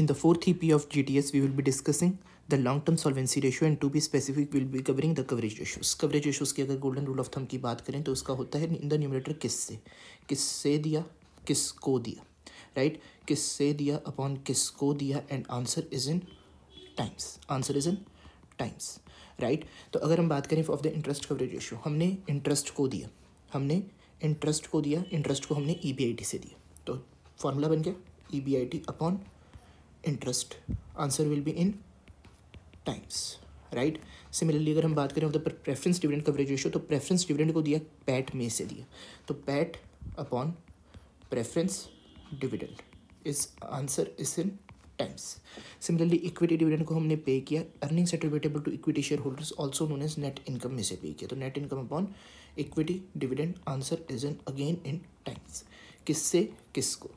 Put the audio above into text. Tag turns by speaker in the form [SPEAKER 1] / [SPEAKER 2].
[SPEAKER 1] the fourth EP of GTS, we will be discussing the long-term solvency ratio, and to be specific, we will be covering the coverage ratios. Coverage ratios की अगर golden rule of thumb की बात करें तो उसका होता है in the numerator किससे दिया, किसको दिया, right? किससे दिया upon किसको दिया, and answer is in times, right? तो अगर हम बात करें of the interest coverage ratio, हमने interest को दिया, interest को हमने EBIT से दिया, तो फॉर्मूला बन गया EBIT upon interest, answer will be in times, right. Similarly अगर हम बात करें of the preference dividend coverage ratio, तो प्रेफरेंस डिविडेंड को दिया पैट में से दिया, तो PAT upon preference dividend is answer is in times. Similarly equity dividend को हमने पे किया earnings attributable to equity share holders also known as net income में से पे किया, तो net income upon equity dividend answer is in again in times. किससे किसको,